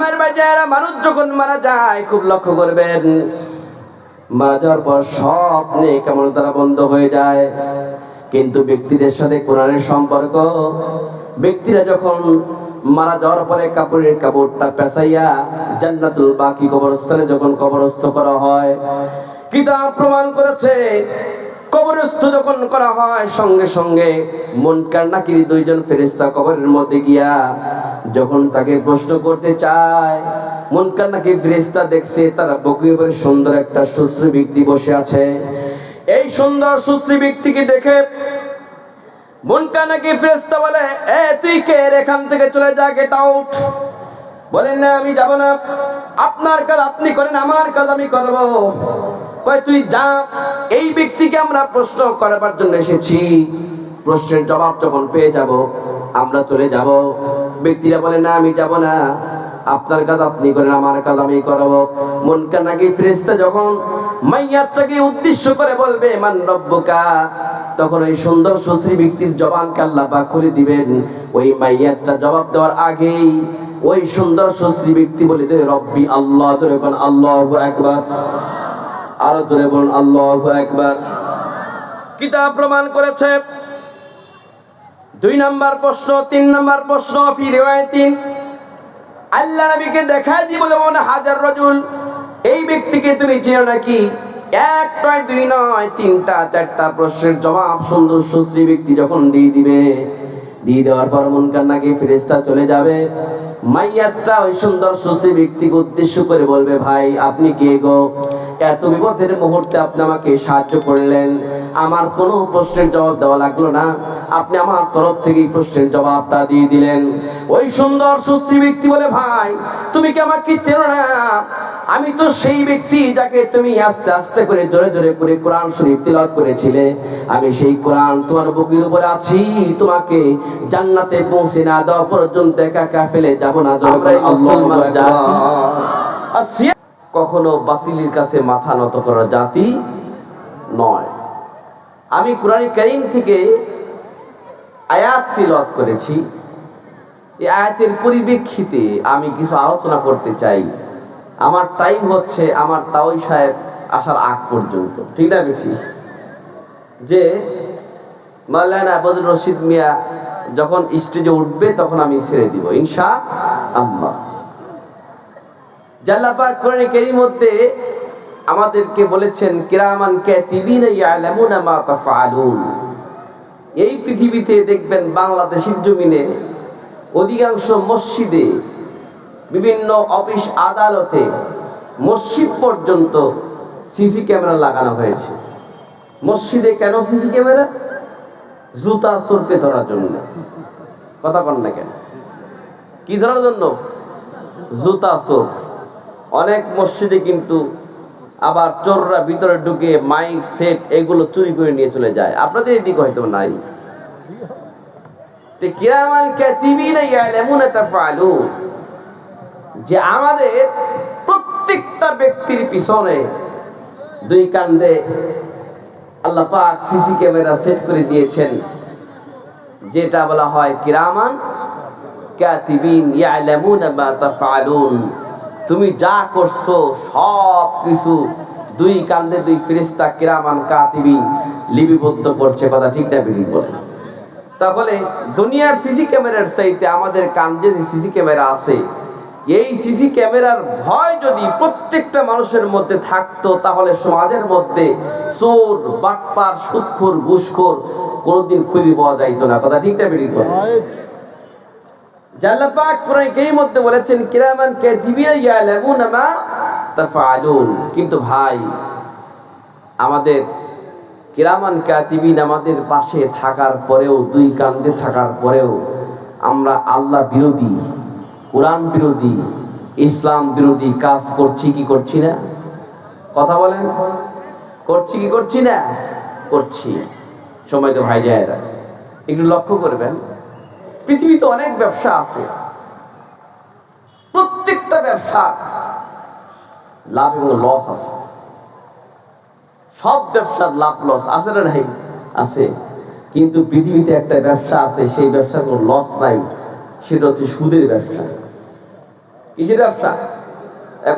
আমার বাজারা মানুষ যখন মারা যায় খুব লক্ষ্য করবেন, মারা যাওয়ার পর সব নেক আমল দ্বারা বন্ধ হয়ে যায়। কিন্তু ব্যক্তিদের সাথে কোরআনের সম্পর্ক, ব্যক্তিরা যখন মারা যাওয়ার পরে কাপড়ের কাপড়টা পেঁচাইয়া জান্নাতুল বাকি কবরস্থানে যখন কবরস্থ করা হয়, কিতাব প্রমাণ করেছে কবরস্থ যখন করা হয় সঙ্গে সঙ্গে মুনকার নাকির দুইজন ফেরেশতা কবরের মধ্যে গিয়া যখন তাকে প্রশ্ন করতে চায়, মুনকার নাকির ফেরেশতা দেখছে তার বকির উপর সুন্দর একটা সুশ্রী ব্যক্তি বসে আছে। এই সুন্দর সুশ্রী ব্যক্তিকে দেখে মুনকার নাকির ফেরেশতা বলে, এ তুই কে, এখান থেকে চলে যা, গেট আউট। বলেন না আমি যাব না, আপনার কাজ আপনি করেন, আমার কাজ আমি করব। কয় তুই যা, এই ব্যক্তিকে আমরা প্রশ্ন করার জন্য এসেছি, প্রশ্নের জবাব যখন পেয়ে যাব আমরা চলে যাব। ব্যক্তিরা বলে না আমি যাব না, আপনার কাজ আপনি করেন, আমার কাজ আমি করব। মুনকার নাকির ফেরেশতা যখন মাইয়াতটাকে উদ্দেশ্য করে বলবে মান রব্বুকা, তখন ওই সুন্দর সুশ্রী ব্যক্তির জবানকে আল্লাহ পাক খুলে দিবেন। ওই মাইয়াতটা জবাব দেওয়ার আগেই ওই সুন্দর সুশ্রী ব্যক্তি বলে দেবে রব্বি আল্লাহ। ধরে বলেন আল্লাহু আকবার, আরো ধরে বলুন আল্লাহু আকবার। কিতাব প্রমাণ করেছে। 2 নম্বর প্রশ্ন, 3 নম্বর প্রশ্ন, ফি রিওয়ায়াতিন আল্লাহ নবীকে দেখায় দিয়ে বলে মনে হাজার রাজুল, এই ব্যক্তিকে তুমি চেনো নাকি? 1 নয় 2 নয় 3টা 4টা প্রশ্নের জবাব সুন্দর সুশ্রী ব্যক্তি যখন দিয়ে দেওয়ার পর মুনকার নাকির ফেরেশতা চলে যাবে। মাইয়াতটা ওই সুন্দর সুশ্রী ব্যক্তিকে উদ্দেশ্য করে বলবে, ভাই আপনি কে গো? এত বিপদের মুহূর্তে আপনি আমাকে সাহায্য করলেন, আমার কোনো প্রশ্নের জবাব দেওয়া লাগলো না, আপনি আমার তরফ থেকে প্রশ্নের জবাবটা দিয়ে দিলেন। ওই সুন্দর সুশ্রী ব্যক্তি বলে, ভাই তুমি কি আমাকে চেনো না? আমি তো সেই ব্যক্তি যাকে তুমি আস্তে আস্তে করে জোরে জোরে করে কোরআন শরীফ তিলাওয়াত করেছিলে। আমি সেই কোরআন তোমার বুকের উপরে আছি, তোমাকে জান্নাতে পৌঁছে না দেওয়া পর্যন্ত একা একা ফেলে যাব না। কখনো বাতিলের কাছে মাথা নত করার জাতি নয়। আমি কোরআন কারীম থেকে আয়াত তিলাওয়াত করেছি, এই আয়াতের পরিপ্রেক্ষিতে আমি কিছু আলোচনা করতে চাই। আমার টাইম হচ্ছে আমার তাওই সাহেব আসার আগ পর্যন্ত, ঠিক না বেশি? যে মাওলানা বদরুল রশিদ মিয়া যখন স্টেজে উঠবে তখন আমি ছেড়ে দিব ইনশাআল্লাহ। আল্লাহ পাক কোরআনে কারীমের মধ্যে আমাদেরকে বলেছেন কিরামান কাতিবিনা ইয়ালামুনা মা তাফআলুন। এই পৃথিবীতে দেখবেন বাংলাদেশের জমিনে অধিকাংশ মসজিদে, বিভিন্ন অফিস আদালতে, মসজিদ পর্যন্ত সিসি ক্যামেরা লাগানো হয়েছে। মসজিদে কেন সিসি ক্যামেরা? জুতা চোরকে ধরার জন্য। কথা বল না কেন? কি ধরার জন্য? জুতা চোর। অনেক মসজিদে কিন্তু আবার চোররা ভিতরে ঢুকে মাইক সেট এগুলো চুরি করে নিয়ে চলে যায়। আপনাদের এদিকে হয়তো নাই। তে কিরামান কাতিবিনা ইয়ালামুনা তাফআলুন, যে আমাদের প্রত্যেকটা ব্যক্তির পিছনে 2 কান্দে আল্লাহ পাক সিসি ক্যামেরা সেট করে দিয়েছেন, যেটা বলা হয় কিরামান কাতিবিন ইয়ালামুনা মা তাফআলুন। তুমি যা করছো সব কিছু 2 কান্দে 2 ফেরেশতা কিরামান কাতিবিন লিপিবদ্ধ করছে। কথা ঠিক না বেরিয়ে বলে? তাহলে দুনিয়ার সিসি ক্যামেরার চাইতে আমাদের কান্দে যে সিসি ক্যামেরা আছে, এই সিসি ক্যামেরার ভয় যদি প্রত্যেকটা মানুষের মধ্যে থাকতো, তাহলে সমাজের মধ্যে চোর, বাটপার, সুদখোর, ঘুষখোর কোনোদিন খুঁজে পাওয়া যাইতো না। কথা ঠিক না বেরিয়ে বলে? আল্লাহ পাক কোরআনে কারীমের মধ্যে বলেছেন কিরামান কাতিবিনা ইয়ালামুনা মা তাফআলুন। কিন্তু ভাই, আমাদের কিরামান কাতিবিন আমাদের পাশে থাকার পরেও, 2 কান্দে থাকার পরেও আমরা আল্লাহ বিরোধী, কোরআন বিরোধী, ইসলাম বিরোধী কাজ করছি কি করছি না? কথা বলেন, করছি কি করছি না? করছি। সময় তো ভাই যায়রা একটু লক্ষ্য করবেন, পৃথিবীতে অনেক ব্যবসা আছে, প্রত্যেকটা ব্যবসা লাভ এবং লস আছে। সব ব্যবসার লাভ লস আছে না নাই? আছে। কিন্তু পৃথিবীতে একটা ব্যবসা আছে, সেই ব্যবসার কোনো লস নাই, সেটা হচ্ছে সুদের ব্যবসা। কিসের ব্যবসা?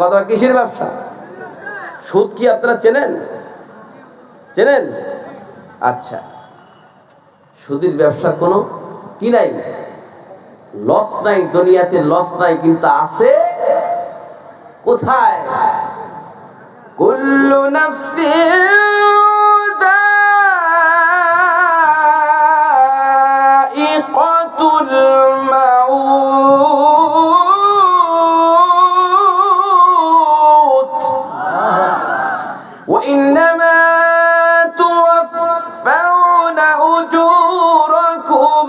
কথা কিসের ব্যবসা? সুদ কি আপনারা চেনেন? চেনেন? আচ্ছা, সুদের ব্যবসার কোনো কি নাই, লস নাই, দুনিয়াতে লস নাই, কিন্তু আছে কোথায়? কুল্লু নাফসিন যায়িকাতুল মাউত ওয়া ইন্নামা তুওয়াফাউনা উজুরাকুম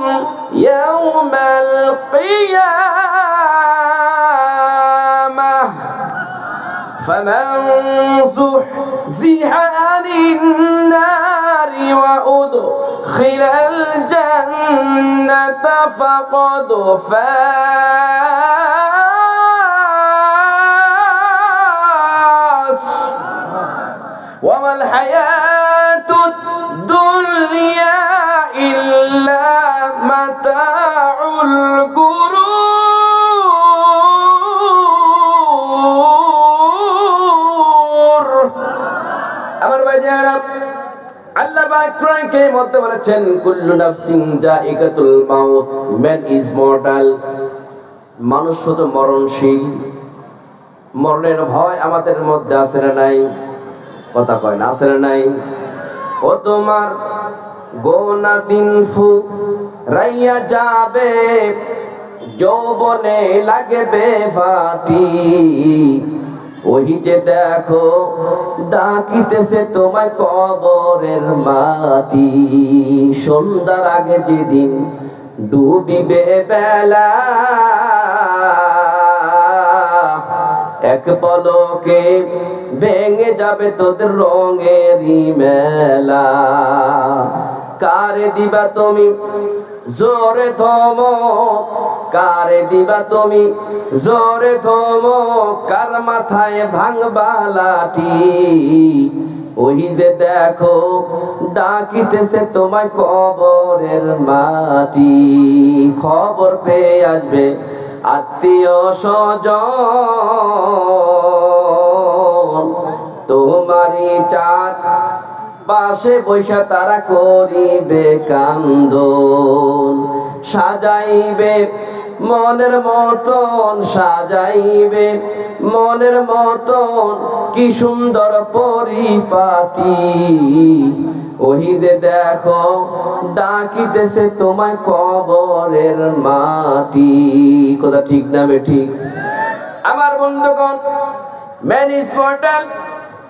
ইয়াওমাল কিয়ামাহ فمن زحزح عن النار وأدخل الجنة فقد فاز وما الحياة الدنيا إلا متاع الغرور আল্লাহ পাক কোরআনের মধ্যে বলেছেন কুল্লু নাফসিন যায়িকাতুল মাউত, ম্যান ইজ মর্টাল, মানুষ তো মরণশীল। মরণের ভয় আমাদের মধ্যে আছে না নাই? কথা কয় না, আছে না নাই? ও তোমার গোনা দিন ফুরাইয়া যাবে, যৌবনে লাগবে ফাটি, ওই যে দেখো ডাকিতেছে তোমায় কবরের মাটি। সন্ধ্যার আগে যেদিন ডুবিবে বেলা, এক পলকে ভেঙে যাবে তোদের রঙেরই মেলা। কারে দিবা তুমি জোরে ধমক, কারে দিবা তুমি জোরে ধমক, কার মাথায় ভাঙবা লাঠি, ওই যে দেখো ডাকিতেছে তোমায় কবরের মাটি। খবর পেয়ে আসবে আত্মীয় স্বজন, তোমারই চাঁদ পাশে বৈশা তারা করিবে কান্দন। সাজাইবে মনের মতন, সাজাইবে মনের মতন, কি সুন্দর পরিপাটি, ওই যে দেখো ডাকিতেছে তোমায় কবরের মাটি। কথা ঠিক না বেঠিক? আমার বন্ধুগণ, ম্যান ইজ মর্টাল,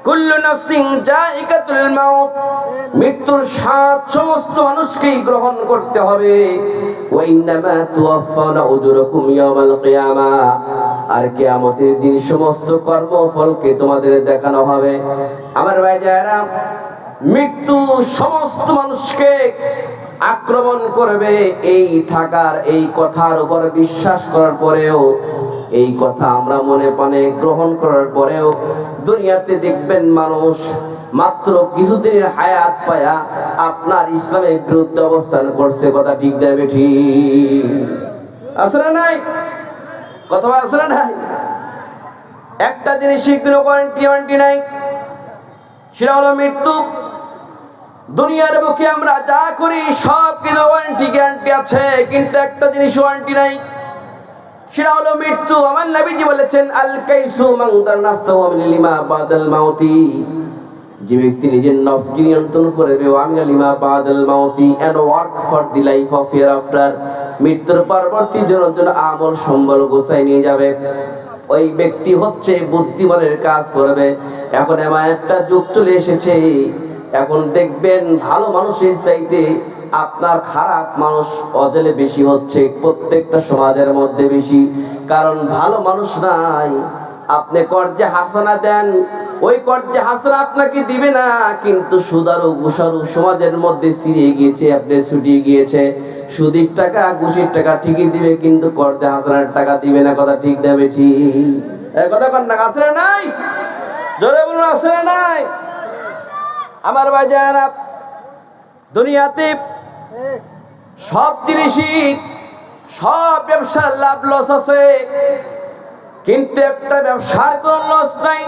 কুল্লু নাফসিন যায়িকাতুল মাউত, মৃত্যুর স্বাদ সমস্ত মানুষকেই গ্রহণ করতে হবে। ওয়া ইন্নামা তুওয়াফাউনা উজুরাকুম ইয়াওমাল কিয়ামাহ, আর কিয়ামতের দিন সমস্ত কর্মফলকে তোমাদের দেখানো হবে। আমার ভাইজানেরা, মৃত্যু সমস্ত মানুষকে আক্রমণ করবে। এই থাকার এই কথার উপর বিশ্বাস করার পরেও, এই কথা আমরা মনে প্রাণে গ্রহণ করার পরেও দুনিয়াতে দেখবেন মানুষ মাত্র কিছুদিনের হায়াত পায়া আপনার ইসলামের বিরুদ্ধে অবস্থান করছে। কথা ঠিক না বেঠিক? আছে না নাই? কথা আছে না নাই? একটা জিনিসের কোনো গ্যারান্টি নাই, সেটা হলো মৃত্যু। দুনিয়ার বুকে আমরা যা করি সব কিছু গ্যারান্টি আছে, কিন্তু একটা জিনিস ওয়ারেন্টি নাই, সেটা হলো মৃত্যু। আমার নবীজি বলেছেন আল কাইসু মান দানাসাহু মিন লিমা বাদাল মাউতি, যে ব্যক্তি নিজের নফসকে নিয়ন্ত্রণ করবে, ওয়ামিনা লিমা বাদাল মাউতি, and work for the life of hereafter, মৃত্যুর পরবর্তী জীবনের জন্য আমল সম্বল গোছায় নিয়ে যাবে, ওই ব্যক্তি হচ্ছে বুদ্ধিমানের কাজ করবে। এখন এমন একটা যুগ চলে এসেছে, এখন দেখবেন ভালো মানুষের চাইতে আপনার খারাপ মানুষ অজলে বেশি হচ্ছে, প্রত্যেকটা সমাজের মধ্যে বেশি। কারণ ভালো মানুষ নাই। আপনি কর্জে হাসানা দেন, ওই কর্জে হাসানা আপনাকে দিবে না, কিন্তু সুদারু ঘুষারু সমাজের মধ্যে ছিঁড়ে গিয়েছে, আপনি ছুটিয়ে গিয়েছে। সুদির টাকা ঘুষির টাকা ঠিকই দিবে, কিন্তু কর্জে হাসানার টাকা দিবে না। কথা ঠিক না বেঠিক? কথা কন না, আছে না নাই? জোরে বলুন, আছে না নাই? আমার ভাইজানেরা, দুনিয়াতে সব জিনিসই, সব ব্যবসার লাভ লস আছে, কিন্তু একটা ব্যবসার কোনো লস নাই,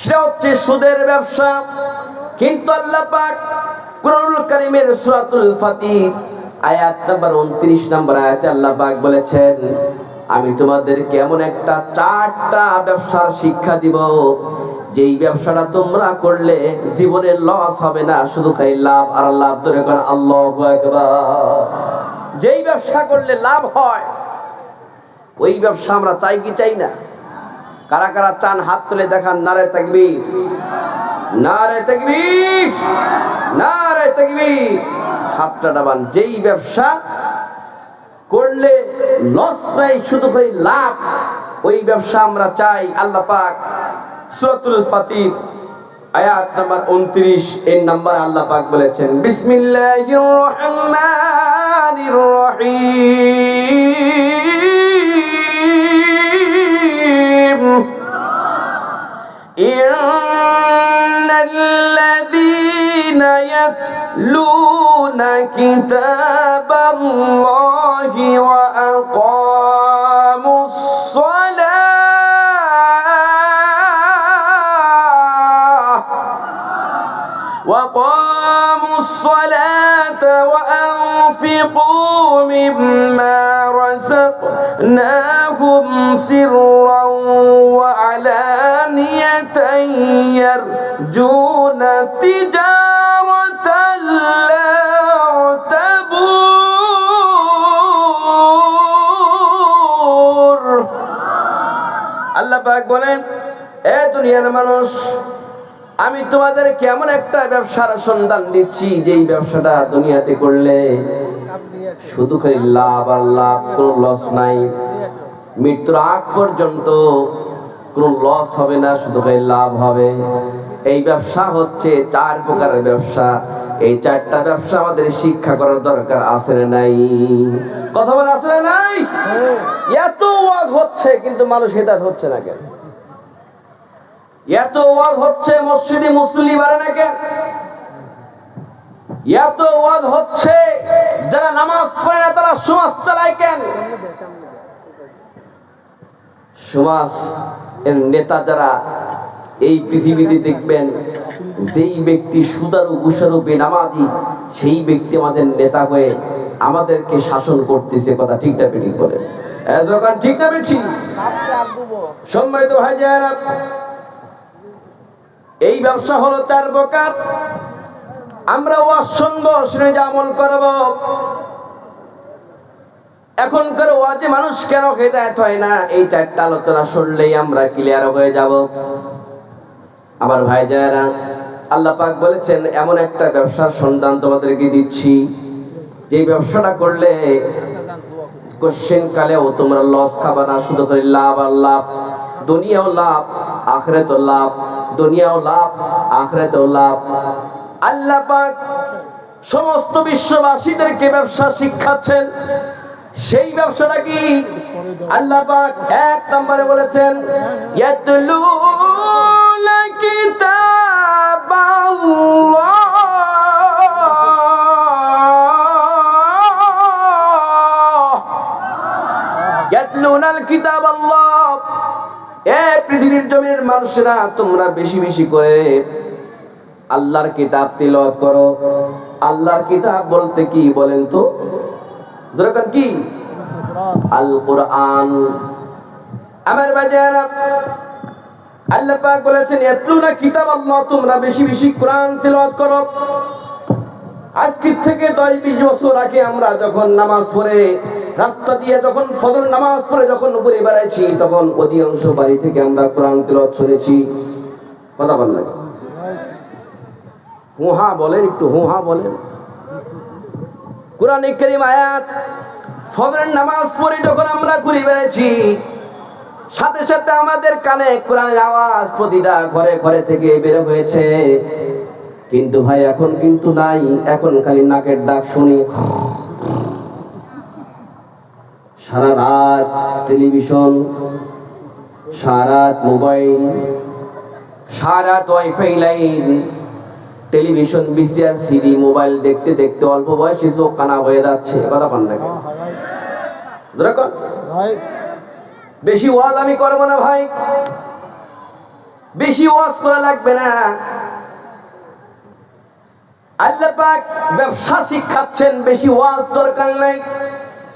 সেটা হচ্ছে সুদের ব্যবসা। কিন্তু আল্লাহ পাক কুরআনুল কারীমের সূরাতুল ফাতির আয়াত নাম্বার 29 নম্বর আয়াতে আল্লাহ পাক বলেছেন, আমি তোমাদেরকে এমন একটা 4টা ব্যবসার শিক্ষা দিব, যেই ব্যবসাটা তোমরা করলে জীবনে লস হবে না, শুধু খালি লাভ আর লাভ। ধরে কোন আল্লাহু আকবার। যেই ব্যবসা করলে লাভ হয় ওই ব্যবসা আমরা চাই কি চাই না? কারা কারা চান হাত তুলে দেখান। নারে তাকবীর, নারে তাকবীর, নারে তাকবীর। হাতটা ডাবান। যেই ব্যবসা করলে লস নাই, শুধু খালি লাভ, ওই ব্যবসা আমরা চাই। আল্লাহ পাক সূরাতুল ফাতির আয়াত নাম্বার 29 এর নাম্বার আল্লাহ পাক বলেছেন, বিসমিল্লাহির রহমানির রহিম, ইন্নাল্লাযীনা ইয়াতলুনা কিতাবাল্লাহি ওয়া আকামুস وَأَقَامُوا الصَّلَاةَ وَأَنفِقُوا مِمَّا رَزَقْنَاهُمْ سِرًّا وَعَلَانِيَةً يَرْجُونَ تِجَارَةً لَّن تَبُورَ। আল্লাহ পাক বলেন, এ দুনিয়ার মানুষ, আমি তোমাদের কেমন একটা ব্যবসার সন্ধান দিচ্ছি, যেই ব্যবসাটা দুনিয়াতে করলে শুধু খালি লাভ আর লাভ, কোনো লস নাই। মৃত্যুর আগ পর্যন্ত কোনো লস হবে না, শুধু খালি লাভ হবে। এই ব্যবসা হচ্ছে 4 প্রকারের ব্যবসা। এই 4টা ব্যবসা আমাদের শিক্ষা করার দরকার আছে না নাই? কথা বলা আছে না নাই? এত ওয়াজ হচ্ছে কিন্তু মানুষ হেদায়েত হচ্ছে না কেন? এত ওয়াজ হচ্ছে, মসজিদে মুসল্লি বাড়ে না কেন? এত ওয়াজ হচ্ছে, যারা নামাজ পড়ে না তারা সমাজ চালায় কেন? সমাজ এর নেতা যারা এই পৃথিবীতে দেখবেন, যেই ব্যক্তি সুদারু গুসারু বেনামাজি, সেই ব্যক্তি আমাদের নেতা হয়ে আমাদেরকে শাসন করতেছে। কথা ঠিক না বেঠিক বলে? দোকান ঠিক না বেঠিক? সম্মানিত ভাইজান, এই ব্যবসা হলো 4 প্রকার। আমরা ওয়াজ শুনবো, শুনে যে আমল করব। এখনকার ওয়াজে মানুষ কেন হেদায়েত হয় না? এই 4টা আলোচনা শুনলেই আমরা ক্লিয়ার হয়ে যাব। আমার ভাইজানেরা, আল্লাহ পাক বলেছেন, এমন একটা ব্যবসার সন্ধান তোমাদেরকে দিচ্ছি, যে ব্যবসাটা করলে কোশ্চেন কালেও তোমরা লস খাবা না, শুধু করে লাভ আর লাভ। দুনিয়াও লাভ, আখিরাতেও লাভ। দুনিয়াও লাভ, আখিরাতেও লাভ। আল্লাহ পাক সমস্ত বিশ্ববাসীদেরকে ব্যবসা শিখাচ্ছেন। সেই ব্যবসাটা কি? আল্লাহ পাক 1 নম্বরে বলেছেন, ইয়াতলুনা কিতাবাল্লাহ, ইয়াতলুনাল কিতাবাল্লাহ। এ পৃথিবীর জমির মানুষেরা, তোমরা বেশি বেশি করে আল্লাহর কিতাব তিলাওয়াত করো। আল্লাহর কিতাব বলতে কি বলেন তো? যেরকম কি? আল কোরআন। আমার বাজারা, আল্লাহ পাক বলেছেন, ইয়াতলুনা কিতাবাল্লাহ, তোমরা বেশি বেশি কোরআন তিলাওয়াত করো। আজকে থেকে 10-20 বছর আগে আমরা যখন নামাজ পড়ে রাস্তা দিয়ে যখন ফজর নামাজ পড়ে যখন উপরে বেড়াইছি, তখন অধিকাংশ বাড়ি থেকে আমরা কোরআন তিলাওয়াত শুনেছি। কথা বলেন, হুহা বলেন, একটু হুহা বলেন। কোরআনে কারীম আয়াত ফজরের নামাজ পড়ে যখন আমরা ঘুরে বেড়াইছি, সাথে সাথে আমাদের কানে কোরআনের আওয়াজ প্রতিটা ঘরে ঘরে থেকে বের হয়েছে। কিন্তু ভাই এখন কিন্তু নাই, এখন খালি নাকের ডাক শুনি। সারা রাত টেলিভিশন, সারা রাত মোবাইল, সারা রাত wifi line, television, VCR, CD, mobile দেখতে দেখতে অল্প বয়সে চোখ কানা হয়ে যাচ্ছে। কথা বল না, বেশি ওয়াজ আমি করবো না ভাই, বেশি ওয়াজ করা লাগবে না। আল্লাহ পাক ব্যবসা শিখাচ্ছেন, বেশি ওয়াজ দরকার নাই।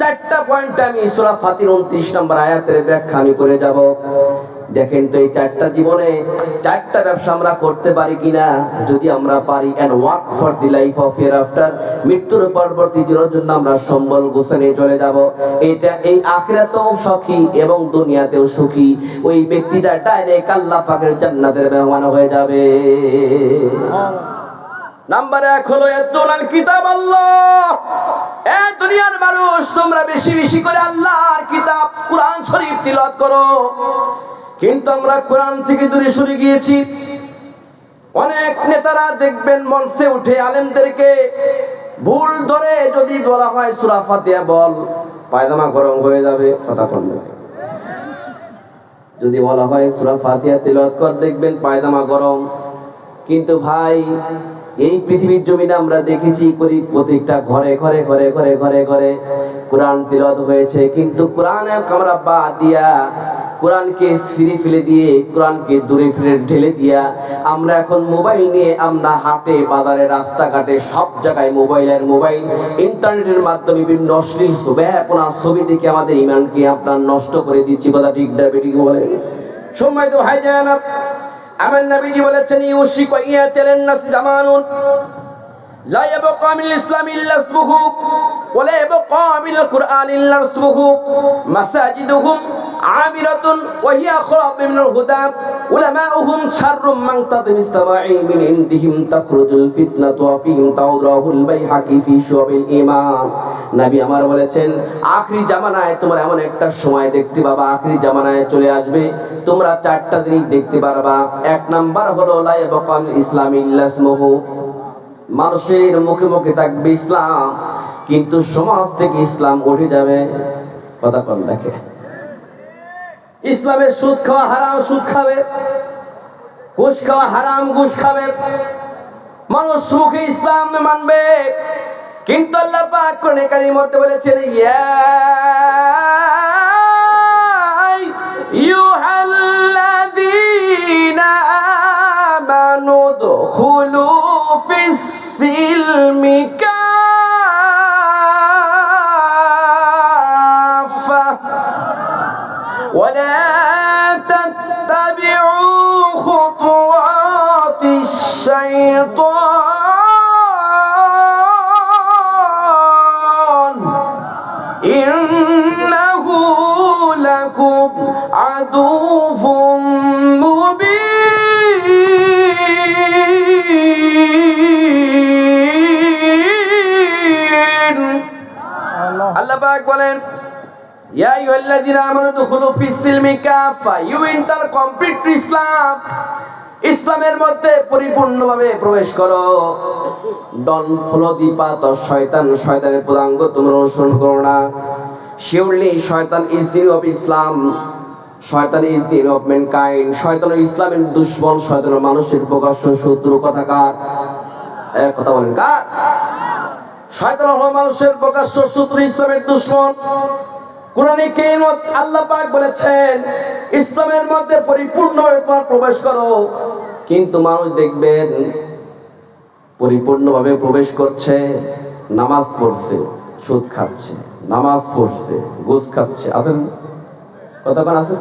4টা পয়েন্ট আমি সূরা ফাতির 29 নম্বর আয়াতের ব্যাখ্যা আমি করে যাব। দেখেন তো এই 4টা জীবনে 4টা ব্যবসা আমরা করতে পারি কিনা। যদি আমরা পারি, and work for the life of hereafter, মৃত্যুর পরবর্তী জীবনের জন্য আমরা সম্বল গোছানে চলে যাব। এটা এই আখিরাতেও সুখী এবং দুনিয়াতেও সুখী। ওই ব্যক্তিটা ডাইরেক্ট আল্লাহ পাকের জান্নাতের মেহমান হয়ে যাবে। নাম্বার 1 হলো ইয়াতুল কিতাব আল্লাহ। এই দুনিয়ার মানুষ, তোমরা বেশি বেশি করে আল্লাহর কিতাব কুরআন শরীফ তিলাওয়াত করো। কিন্তু আমরা কোরআন থেকে দূরে সরে গিয়েছি। অনেক নেতারা দেখবেন মঞ্চে উঠে আলেমদেরকে ভুল ধরে যদি বলা হয় সূরা ফাতিহা বল, পায়জামা গরম হয়ে যাবে, কথা কম না। যদি বলা হয় সূরা ফাতিহা তিলাওয়াত কর, দেখবেন পায়জামা গরম। কিন্তু ভাই, এই পৃথিবীর জমিনে আমরা দেখেছি প্রত্যেকটা ঘরে ঘরে ঘরে ঘরে ঘরে ঘরে কোরআন তিলাওয়াত হয়েছে। কিন্তু কোরআনে আমরা বাদ দিয়া, কোরআনকে ছিঁড়ে ফেলে দিয়ে, কোরআনকে দূরে ফেলে ঢেলে দিয়া আমরা এখন মোবাইল নিয়ে আমরা হাটে বাজারে রাস্তাঘাটে সব জায়গায় মোবাইল ইন্টারনেটের মাধ্যমে বিভিন্ন অশ্লীল ছবি দেখে আমাদের ঈমানকে আপনার নষ্ট করে দিচ্ছি। কথা ঠিক না বেঠিক বলেন? সময় তো হয় যায় না। আমার নবীজি বলেছেন, ইউশিকু ইয়াতালান নাস জামানুন লা ইয়াবকা মিনাল ইসলাম ইল্লা ইসমুহু ওয়া লা ইয়াবকা মিনাল কুরআন ইল্লা ইসমুহু মাসাজিদুহুম আমিরাতুন ওয়া হিয়া খারাব মিনাল হুদা উলামাউহুম শাররুম মান তাদমিস সামাঈ মিন ইনদিহিম তাখরুজুল ফিতনাতু ওয়া ফিহিম তাউরাহুল বাইহাকি ফি শুআবিল ঈমান। নবী আমার বলেছেন, আখিরি জামানায় তোমরা এমন একটা সময় দেখতে পাবা, আখিরি জামানায় চলে আসবে, তোমরা 4টা জিনিস দেখতে পারবা। 1 নাম্বার হলো লা ইয়াবকা মিনাল ইসলাম ইল্লা ইসমুহু, মানুষের মুখে মুখে থাকবে ইসলাম, কিন্তু সমাজ থেকে ইসলাম উঠে যাবে। কথা কম দেখে, ইসলামের সুদ খাওয়া হারাম, সুদ খাবে, ঘুষ খাওয়া হারাম, ঘুষ খাবে। মানুষ মুখে ইসলাম মানবে, কিন্তু আল্লাহ পাক কোরআনে কারীমের মধ্যে বলেছেন, ইয়া আইয়ুহাল্লাযীনা আমানু দুখুলু ফিস সিলমি কাফা ওয়া লা তাত্তাবিউ খুতুওয়াতিশ শাইতান ইন্নাহু লাকুম আদুউম মুবিন। আল্লাহ পাক বলেন, ইয়া আইয়ুহাল্লাযীনা আমানু দুখুলু ফিস সিলমি কাফা, you enter complete to Islam, ইসলামের মধ্যে পরিপূর্ণভাবে প্রবেশ করো। Don't follow the path of Shaitan, শয়তানের পদাঙ্গ তোমরা অনুসরণ করো না। শিওরলি শয়তান ইজ দি অফ ইসলাম, শয়তান ইজ দি অফ ম্যানকাইন্ড, শয়তান ইসলামের দুশমন, শয়তান মানুষের প্রকাশ্য শত্রু। কথা কার? কথা বলেন কার? শয়তান হলো মানুষের প্রকাশ্য শত্রু, ইসলামের দুশমন। কোরআনে কারীমে আল্লাহ পাক বলেছেন, ইসলামের মধ্যে পরিপূর্ণভাবে প্রবেশ করো। কিন্তু মানুষ দেখবেন পরিপূর্ণভাবে প্রবেশ করছে, নামাজ পড়ছে, সুদ খাচ্ছে, নামাজ পড়ছে, ঘুষ খাচ্ছে। আছেন? কতক্ষণ আছেন?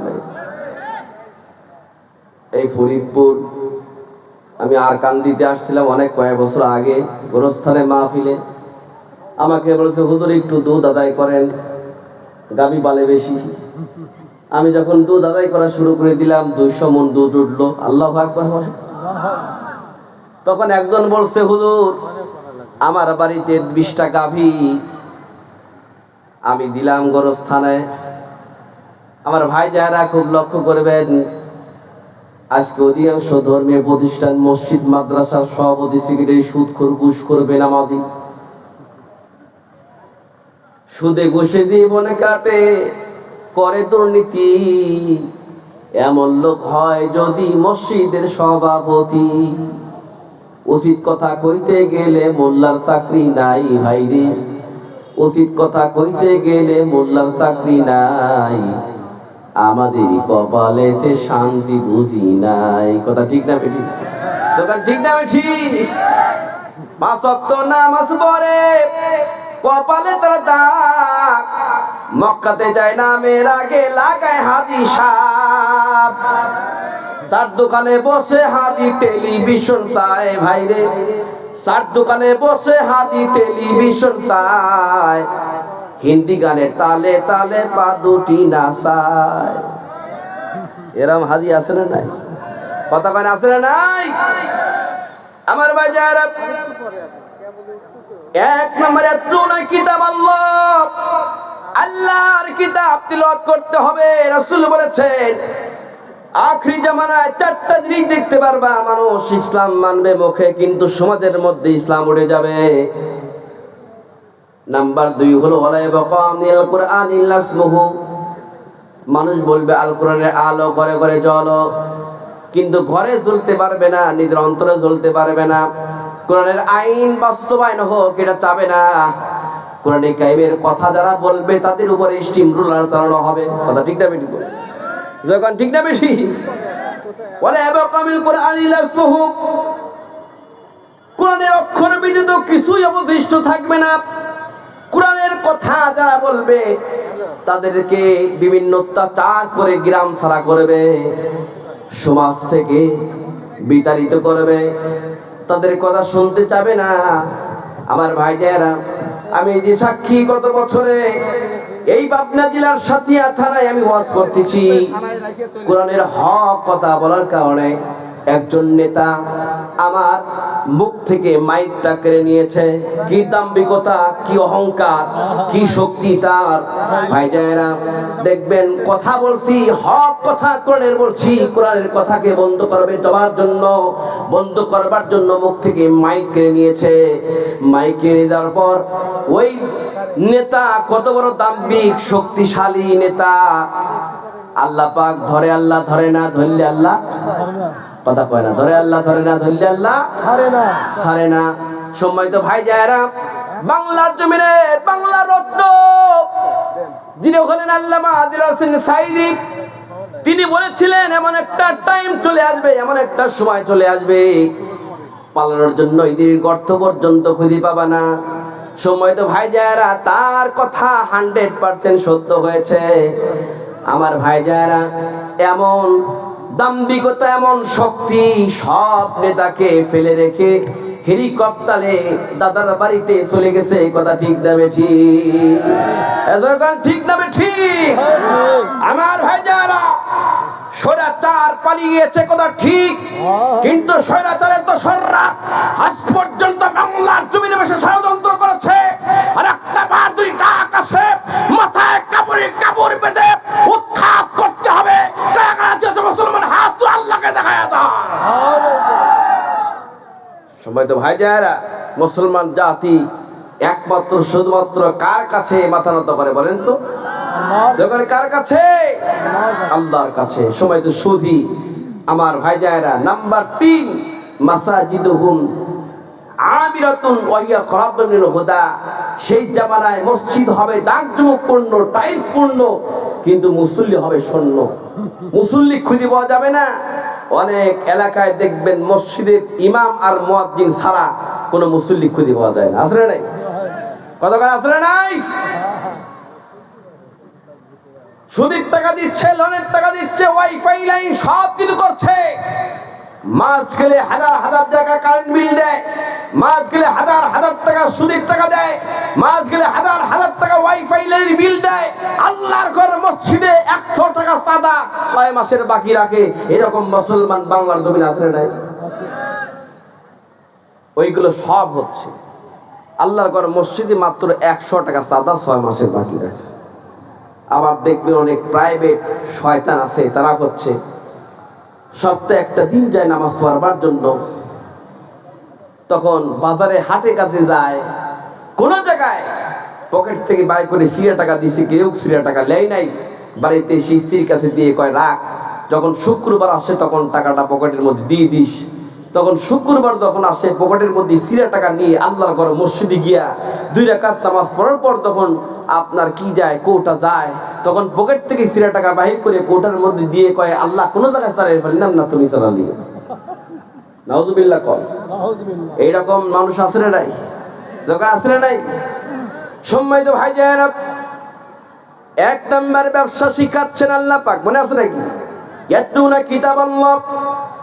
এই ফরিদপুর, আমি আরকান্দিতে আসছিলাম অনেক কয়েক বছর আগে, গোরস্থানে মাহফিলে। আমাকে বলেছে, হুজুর একটু দুধ আদায় করেন, গাভী পালে বেশি। আমি যখন দুধ আদায় করা শুরু করে দিলাম, 200 মণ দুধ উঠলো। আল্লাহু আকবার। তখন একজন বলছে, হুজুর আমার বাড়িতে 20টা গাভী আমি দিলাম গোরস্থানে। আমার ভাই যারা খুব লক্ষ্য করবেন, আজকে অধিকাংশ ধর্মীয় প্রতিষ্ঠান, মসজিদ, মাদ্রাসার সভাপতি, সেক্রেটারি সুদখোর, ঘুষখোর, বেনামাজি, সুদে ঘুষে জীবনে কাটে, করে দুর্নীতি। এমন লোক হয় যদি মসজিদের সভাপতি। উচিত কথা কইতে গেলে মোল্লার চাকরি নাই ভাইরে, উচিত কথা কইতে গেলে মোল্লার চাকরি নাই। আমাদের কপালেতে শান্তি বুঝি নাই। কথা ঠিক না বেঠি? দোকান ঠিক না বেঠি? 5 ওয়াক্ত নামাজ পড়ে কপালে তার দাগ, মক্কাতে যায় না মেয়ের আগে লাগায় হাদি সাপ, তার দোকানে বসে হাদি টেলিভিশন চায়। ভাইরে তার দোকানে বসে হাদি টেলিভিশন চায়, হিন্দি গানের তালে তালে পা দুটি নাচায়। এরম হাদি আছে না নাই? কথা কয় আছে না নাই? আমার বাজার 1 নম্বরে তুই কিতাব আল্লাহর কিতাব তিলাওয়াত করতে হবে। রাসূল বলেছেন আখরি জামানায় 4টা জিনিস দেখতে পারবা, মানুষ ইসলাম মানবে মুখে কিন্তু সমাজের মধ্যে ইসলাম উড়ে যাবে। নাম্বার 2 হলো ওয়ালা ইয়াবকানিল কুরআনিল ইসমুহু, মানুষ বলবে আল কোরআনের আলো ঘরে ঘরে জ্বলো, কিন্তু ঘরে জ্বলতে পারবে না, নিজের অন্তরে জ্বলতে পারবে না। কোরআনের আইন বাস্তবায়ন হোক এটা চাবে না। কোরআনে কারিমের কথা যারা বলবে তাদের উপরে স্টিম রুলার চালানো হবে। কথা ঠিক না বেশি? যখন ঠিক না বেশি ওয়ালা ইয়াবকানিল কুরআনিল ইসমুহু, কোরআনের অক্ষর ব্যতীত কিছুই অবশিষ্ট থাকবে না। কোরআনের কথা যারা বলবে তাদেরকে বিভিন্ন অত্যাচার করে গ্রাম ছাড়া করবে, সমাজ থেকে বিতাড়িত করবে, তাদের কথা শুনতে চাবে না। আমার ভাই যারা, আমি যে সাক্ষী গত বছরে এই পাবনা জেলার সাতিয়া থানায় আমি ওয়াজ করতেছি, কোরআনের হক কথা বলার কারণে একজন নেতা আমার মুখ থেকে মাইকটা কেড়ে নিয়েছে। কি দাম্ভিকতা, কি অহংকার, কি শক্তি তার! ভাইজানেরা দেখবেন কথা বলছি, হক কথা কোরআনের বলছি, কোরআনের কথাকে বন্ধ করবার জন্য মুখ থেকে মাইক কেড়ে নিয়েছে। মাইক কেড়ে দেওয়ার পর ওই নেতা কত বড় দাম্ভিক শক্তিশালী নেতা, আল্লাহ পাক ধরে আল্লাহ ধরে না, ধরলে আল্লাহ কথা কয় না, ধরে আল্লাহ ধরে না, ধরলে আল্লাহ ছাড়ে না। সম্মানিত ভাই যারা, বাংলার জমিনে বাংলার রত্ন যিনি হলেন আল্লামা আদিল হোসেন সাঈদী, তিনি বলেছিলেন এমন একটা টাইম চলে আসবে, এমন একটা সময় চলে আসবে, পালানোর জন্য ঈদের গর্ত পর্যন্ত খুঁজে পাবা না। সম্মানিত ভাই যারা, তার কথা 100% সত্য হয়েছে। আমার ভাই যারা, এমন দাম্ভিকতা, এমন শক্তি সব নেতাকে ফেলে রেখে হেলিকপ্টারে দাদার বাড়িতে চলে গেছে। কথা ঠিক না বেঠি? ঠিক না বেঠি? আমার ভাই যারা, স্বৈরাচার পালিয়ে গেছে, কথা ঠিক, কিন্তু স্বৈরাচারের তো সররা আজ পর্যন্ত বাংলার জমিনে বসে ষড়যন্ত্র করেছে। আর একটা বার 2টা আকাশে মাথায় কাপড় বেঁধে উৎখাত করতে হবে। মুসলমান হাত তো আল্লাহকে দেখায় দাও। সবাই তো ভাই যারা, মুসলমান জাতি একমাত্র শুধুমাত্র কার কাছে মাথা নত করে বলেন তো? যখন কার কাছে? আল্লাহর কাছে। সময় তো সুধি। আমার ভাই যারা, নাম্বার 3 মাসাজিদুহুম আমিরাতুন ওয়া হিয়া খরাবাতুল হুদা, সেই জামানায় মসজিদ হবে জাঁকজমকপূর্ণ, টাইলসপূর্ণ, কিন্তু মুসল্লি হবে শূন্য। মুসল্লি খুঁজে পাওয়া যাবে না। অনেক এলাকায় দেখবেন মসজিদের ইমাম আর মুয়াজ্জিন ছাড়া কোনো মুসল্লি খুঁজে পাওয়া যায় না। আসলে নাই? কতক্ষণ আসলে নাই? সুদের টাকা দিচ্ছে, লোনের টাকা দিচ্ছে, ওয়াইফাই লাইন সব কিছু করছে। মাস গেলে হাজার হাজার টাকা কারেন্ট বিল দেয়, মাস গেলে হাজার হাজার টাকা সুদের টাকা দেয়, মাস গেলে হাজার হাজার টাকা ওয়াইফাই লাইন বিল দেয়। আল্লাহর ঘর মসজিদে 100 টাকা চাঁদা 6 মাসের বাকি রাখে। এরকম মুসলমান বাংলার জমিনে আছে না? ওইগুলো সব হচ্ছে। আল্লাহর ঘর মসজিদে মাত্র 100 টাকা চাঁদা 6 মাসের বাকি রাখছে। আবার দেখবেন অনেক প্রাইভেট শয়তান আছে, তারা হচ্ছে সপ্তাহে একটা দিন যায় নামাজ পড়বার জন্য, তখন বাজারে হাটে কাছে যায়, কোন জায়গায় পকেট থেকে বাই করে 30 টাকা দিছে, কেউ 30 টাকা লেই নাই, বাড়িতে সেই স্ত্রীর কাছে দিয়ে কয় রাখ, যখন শুক্রবার আসে তখন টাকাটা পকেটের মধ্যে দিয়ে দিস। তখন শুক্রবার যখন আসে পকেটের মধ্যে 30 টাকা নিয়ে আল্লাহর ঘরে মসজিদে গিয়া 2 রাকাত নামাজ পড়ার পর তখন আপনার কি যায়, কোটা যায়, তখন পকেট থেকে সিরা টাকা বাহির করে কোটার মধ্যে দিয়ে কয় আল্লাহ কোন জায়গায় চালাই ফেলি না তুমি চালালি। নাউজুবিল্লাহ কল। এইরকম মানুষ আছে না নাই? দোকান আছে না নাই? সম্মানিত ভাইজান, এক নাম্বার ব্যবসা শিখাচ্ছেন আল্লাহ পাক, মনে আছে নাকি? ইয়াতুনা কিতাবাল্লাহ,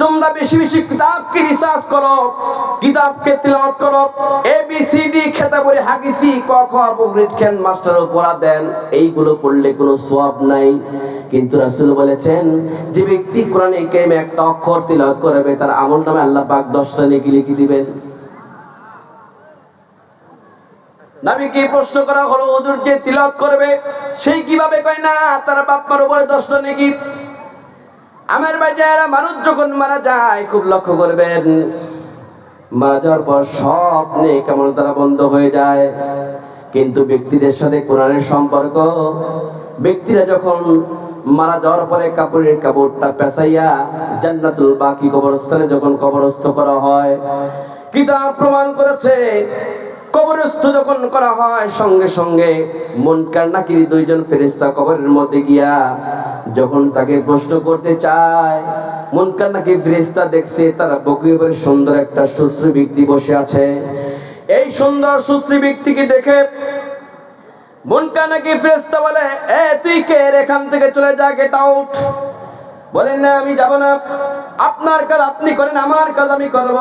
তোমরা বেশি বেশি কিতাবকে রিসার্চ করো, কিতাবকে তিলাওয়াত করো। ABCD খেতা পড়ে হাগিসি ক খ বগরিত খেন মাস্টারও পড়া দেন, এইগুলো পড়লে কোনো সওয়াব নাই। কিন্তু রাসূল বলেছেন যে ব্যক্তি কোরআনে কারিমে একটা অক্ষর তিলাওয়াত করবে তার আমলনামে আল্লাহ পাক 10টা নেকি লিখে দিবেন। নবীকে প্রশ্ন করা হলো হুজুর যে তিলাওয়াত করবে সেই কিভাবে? কয় না, তার বাপ মার উপরে 10টা নেকি। আমার ভাইজানেরা, মানুষ যখন মারা যায় খুব লক্ষ্য করবেন, মারা যাওয়ার পর সব নেক আমল দ্বারা বন্ধ হয়ে যায়। কিন্তু ব্যক্তিদের সাথে কোরআনের সম্পর্ক, ব্যক্তিরা যখন মারা যাওয়ার পরে কাপড়ের কাপড়টা পেঁচাইয়া জান্নাতুল বাকি কবরস্থানে যখন কবরস্থ করা হয়, কিতাব প্রমাণ করেছে কবরস্থ যখন করা হয় সঙ্গে সঙ্গে মুনকার নাকির দুইজন ফেরেশতা কবরের মধ্যে গিয়া যখন তাকে প্রশ্ন করতে চায়, মুনকার নাকির ফেরেশতা দেখছে তার বুকের উপর সুন্দর একটা সুশ্রী ব্যক্তি বসে আছে। এই সুন্দর সুশ্রী ব্যক্তিকে দেখে মুনকার নাকির ফেরেশতা বলে, এ তুই কে? এখান থেকে চলে যা, গেট আউট। বলেন না আমি যাব না, আপনার কাজ আপনি করেন, আমার কাজ আমি করব।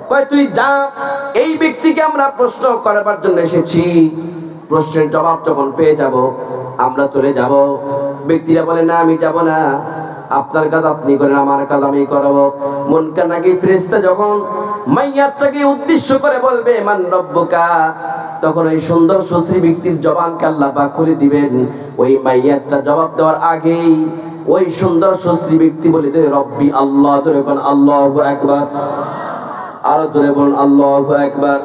কয় তুই যা, এই ব্যক্তিকে আমরা প্রশ্ন করার জন্য এসেছি, প্রশ্নের জবাব যখন পেয়ে যাব আমরা চলে যাব। ব্যক্তিরা বলে না আমি যাব না, আপনার কাজ আপনি করেন, আমার কাজ আমি করব। মুনকার নাকির ফেরেশতা যখন মাইয়াতটাকে উদ্দেশ্য করে বলবে মান রব্বুকা, তখন ওই সুন্দর সুশ্রী ব্যক্তির জবানকে আল্লাহ পাক খুলে দিবেন। ওই মাইয়াতটা জবাব দেওয়ার আগেই ওই সুন্দর সুশ্রী ব্যক্তি বলে দেবে রব্বি আল্লাহ। ধরে বলেন আল্লাহু আকবার, আরো ধরে বলুন আল্লাহু আকবার।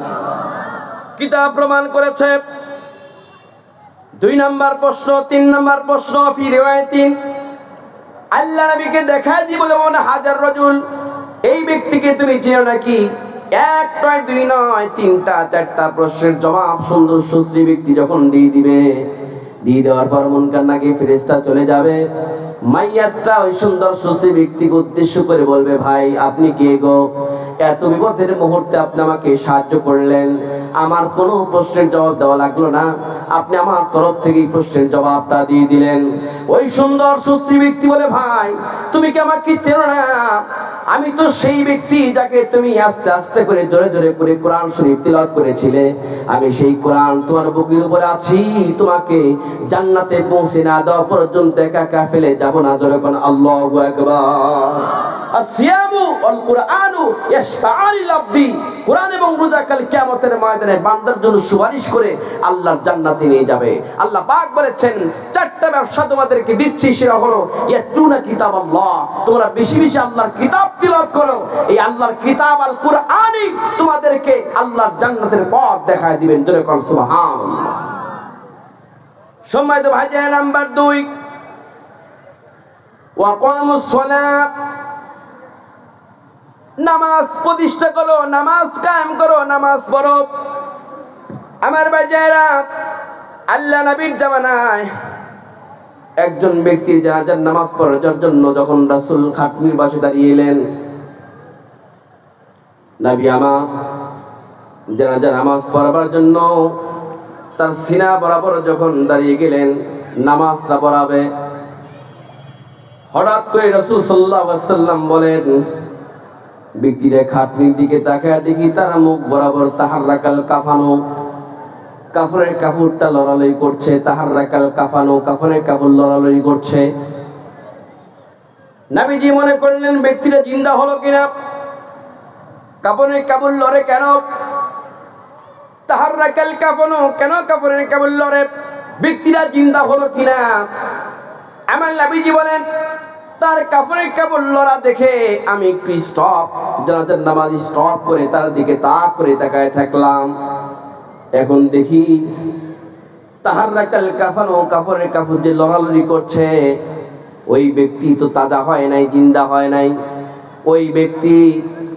কিতাব প্রমাণ করেছে। 2 নাম্বার প্রশ্ন, 3 নাম্বার প্রশ্ন, ফি রিওয়ায়াতিন, আল্লাহ নবীকে দেখায় দিয়ে বলে মনে হাজার রাজুল, এই ব্যক্তিকে তুমি চেনো নাকি? 1 নয় 2 নয় 3টা 4টা প্রশ্নের জবাব সুন্দর সুশ্রী ব্যক্তি যখন দিয়ে দিবে, দিয়ে দেওয়ার পর মুনকার নাকির ফেরেশতা চলে যাবে। মাইয়াতটা ওই সুন্দর সুশ্রী ব্যক্তিকে উদ্দেশ্য করে বলবে, ভাই আপনি কে গো? এত বিপদের মুহূর্তে আপনি আমাকে সাহায্য করলেন, আমার কোনো প্রশ্নের জবাব দেওয়া লাগলো না, আপনি আমার তরফ থেকে প্রশ্নের জবাবটা দিয়ে দিলেন। ওই সুন্দর সুশ্রী ব্যক্তি বলে, ভাই তুমি কি আমাকে চেনো না? আমি তো সেই ব্যক্তি যাকে তুমি আস্তে আস্তে করে জোরে জোরে করে কোরআন শরীফ তিলাওয়াত করেছিলে। আমি সেই কোরআন তোমার বুকের উপরে আছি, তোমাকে জান্নাতে পৌঁছে না দেওয়া পর্যন্ত একা একা ফেলে যাব না। জোরে কোন আল্লাহু আকবার। আসিয়ামু ওয়াল কুরআনু ইয়াশফাআনি লিল-আবদি, কোরআন এবং রোজা কাল কিয়ামতের ময়দানে বান্দার জন্য সুপারিশ করে আল্লাহর জান্নাতে নিয়ে যাবে। আল্লাহ পাক বলেছেন 4টা ব্যবসা তোমাদেরকে দিচ্ছি, সেটা হলো ইয়াতুনা কিতাবাল্লাহ, তোমরা বেশি বেশি আল্লাহর কিতাব তিলাওয়াত করো। এই আল্লাহর কিতাব আল কুরআনই তোমাদেরকে আল্লাহর জান্নাতের পথ দেখায় দিবেন। জোরে কোন সুবহানাল্লাহ। সম্মানিত ভাইজান, নাম্বার 2, ওয়াকামুস সালাত, নামাজ প্রতিষ্ঠা করো, নামাজ কায়েম করো, নামাজ পড়ো। আমার ভাইজানেরা, আল্লাহ নবীর জামানায় একজন ব্যক্তি জানাজার নামাজ পড়ার জন্য যখন রাসূল খাটনির পাশে দাঁড়িয়ে এলেন, নবী আমার জানাজার নামাজ পড়াবার জন্য তার সিনা বরাবর যখন দাঁড়িয়ে গেলেন নামাজটা পড়াবে, হঠাৎ করে রাসূল সাল্লাল্লাহু আলাইহি ওয়াসাল্লাম বলেন, ব্যক্তিরা খাটনির দিকে তাকায় দেখি তারা মুখ বরাবর তাহাররাকাল কাফানো, কাফনের কাপড়টা লড়ালড়ি করছে। তাহাররাকাল কাফানো, কাফনের কাপড় লড়ালড়ি করছে। নবীজি মনে করলেন ব্যক্তিরা জিন্দা হলো কিনা, কাফনের কাপড় লড়ে কেন? তাহাররাকাল কাফানো, কেন কাফনের কাপড় লড়ে? ব্যক্তিরা জিন্দা হলো কিনা? আমার নবীজি বলেন, তার কাফনের কাপড় লড়া দেখে আমি একটু জানাজার নামাজ স্টপ করে তার দিকে তাক করে তাকায় থাকলাম। এখন দেখি তাহাররাকাল কাফানো, কাফনের কাপড় যে লড়ালড়ি করছে, ওই ব্যক্তি তো তাজা হয় নাই, জিন্দা হয় নাই। ওই ব্যক্তি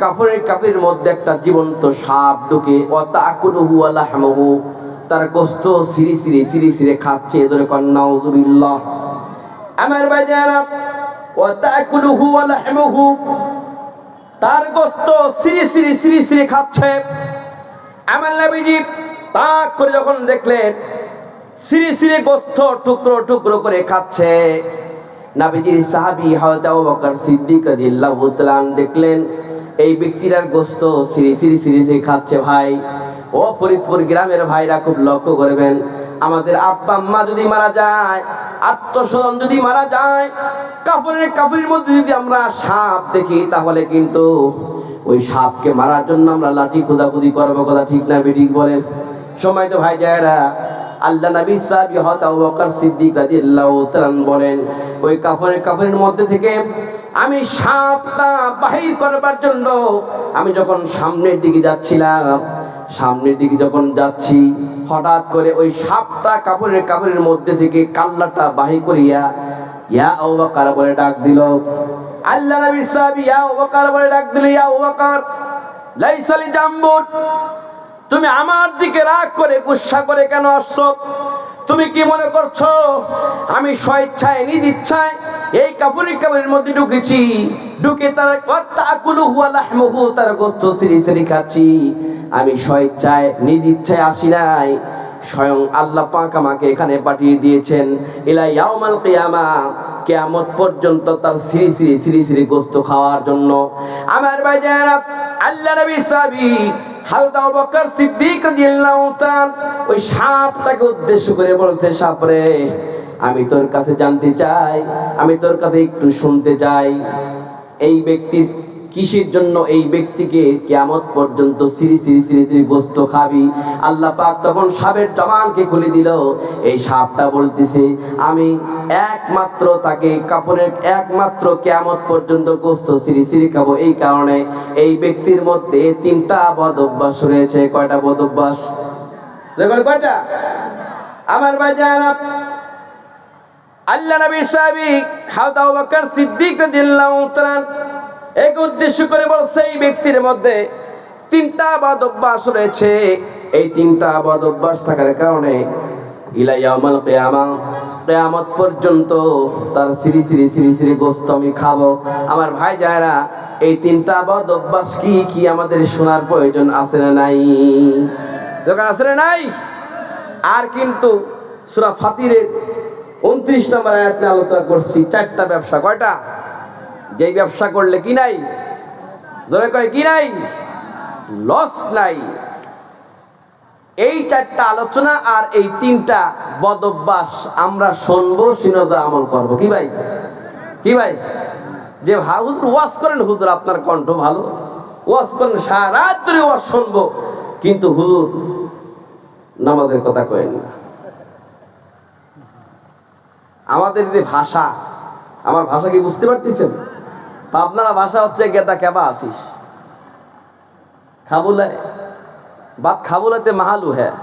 কাফনের কাপড়ের মধ্যে একটা জীবন্ত সাপ ঢুকে, ওয়া তাকুলুহু ওয়া লাহমুহু, তার গোস্ত সিরি সিরি সিরি সিরি খাচ্ছে, ধরে কন্যা নাউযুবিল্লাহ। আমার ভাইজারা, ওয়া তাকুলুহু ওয়া লাহমুহু, তার গোস্ত সিরি সিরি সিরি সিরি খাচ্ছে। আমার নবীজি তাক করে যখন দেখলেন সিরি সিরি গোস্ত টুকরো টুকরো করে খাচ্ছে, নবীজির সাহাবী হযরত আবু বকর সিদ্দিক রাদিয়াল্লাহু তাআলা দেখলেন এই ব্যক্তিটার গোস্ত সিরি সিরি সিরি সিরি খাচ্ছে। ভাই ও ফরিদপুর গ্রামের ভাইরা খুব লক্ষ্য করবেন, আমাদের আব্বা আম্মা যদি মারা যায়, আত্মস্বজন যদি মারা যায়, কাফনের মধ্যে যদি আমরা সাপ দেখি, তাহলে কিন্তু ওই সাপকে মারার জন্য আমরা লাঠি খোঁজাখুঁজি করবো। কথা ঠিক না বেঠিক বলেন? সময় তো ভাই যায়রা, আল্লাহ নবী সাহাবী হযরত আবু বকর সিদ্দিক রাদিয়াল্লাহু তাআলা বলেন, ওই কাফনের মধ্যে থেকে আমি সাপটা বাহির করবার জন্য আমি যখন সামনের দিকে যাচ্ছিলাম, সামনের দিকে যখন যাচ্ছি, হঠাৎ করে ওই সাপটা কাপড়ের মধ্যে থেকে কাল্লাটা বাহির করিয়া ইয়া আবু বকর বলে ডাক দিল। আল্লাহ নবীর সাহাবী ইয়া আবু বকর বলে ডাক দিল, ইয়া আবু বকর লাইসা লি জামবুন, তুমি আমার দিকে রাগ করে গুসা করে কেন আসছো? তুমি কি মনে করছো আমি স্বেচ্ছায় নিজ ইচ্ছায় এই কাপড়ের মধ্যে ঢুকেছি, ঢুকে তার তাকুলুহু ওয়া লাহমুহু, তার গোশত সিরি সিরি খাচ্ছি? আমি স্বেচ্ছায় নিজ ইচ্ছায় আসি নাই, স্বয়ং আল্লাহ পাক আমাকে এখানে পাঠিয়ে দিয়েছেন ইলা ইয়াউমাল কিয়ামা, কিয়ামত পর্যন্ত তার সিরি সিরি সিরি সিরি গোশত খাওয়ার জন্য। আমার ভাইজানেরা, আল্লাহ নবী সাহাবী হযরত আবু বকর সিদ্দিক রাদিয়াল্লাহু তাআলা ওই সাপটাকে উদ্দেশ্য করে বলতে, সাপরে আমি তোর কাছে জানতে চাই, আমি তোর কাছে একটু শুনতে চাই, এই ব্যক্তির কিসের জন্য এই ব্যক্তিকে কিয়ামত পর্যন্ত সিরি সিরি সিরি সিরি গোশত খাবি? আল্লাহ পাক তখন সাপের জবানকে খুলে দিল। এই সাপটা বলতেছে, আমি একমাত্র তাকে একমাত্র কিয়ামত পর্যন্ত গোশত সিরি সিরি খাবো, এই কারণে এই ব্যক্তির মধ্যে 3টা বদ অভ্যাস রয়েছে। কয়টা বদ অভ্যাস? দেখুন কয়টা? আমার ভাইজানেরা, আল্লাহ নবী সাহাবী হযরত আবু বকর সিদ্দিক রাদিয়াল্লাহু তাআলা এক উদ্দেশ্য করে বলছে, এই ব্যক্তির মধ্যে 3টা বদ অভ্যাস রয়েছে। এই 3টা বদ অভ্যাস থাকার কারণে ইলা ইয়াউমাল কিয়ামা, কিয়ামত পর্যন্ত তার সিরি সিরি সিরি সিরি গোশত আমি খাবো। আমার ভাই যায়রা, এই 3টা বদ অভ্যাস কি কি আমাদের শোনার প্রয়োজন আছে না নাই? দরকার আছে না নাই? আর কিন্তু সূরা ফাতিরের 29 নম্বর আয়াতে আলোচনা করছি 4টা ব্যবসা। কয়টা? যেই ব্যবসা করলে কি নাই, ধরে কয় কি নাই, লস নাই। এই 4টা আলোচনা আর এই 3টা বদ অভ্যাস আমরা শুনবো, সিনজা আমল করব। কি ভাই? কি ভাই? যে হুজুর ওয়াজ করেন, হুজুর আপনার কণ্ঠ ভালো, ওয়াজ করেন, সারা রাত ধরে ওয়াজ শুনবো, কিন্তু হুজুর নামাজের কথা কয়েন না। আমাদের যে ভাষা, আমার ভাষা কি বুঝতে পারতেছেন? আপনারা ভাষা হচ্ছে গেদা কেবা আসিস, খাবুলে বাত খাবুলাতে মাহালু হ্যাঁ।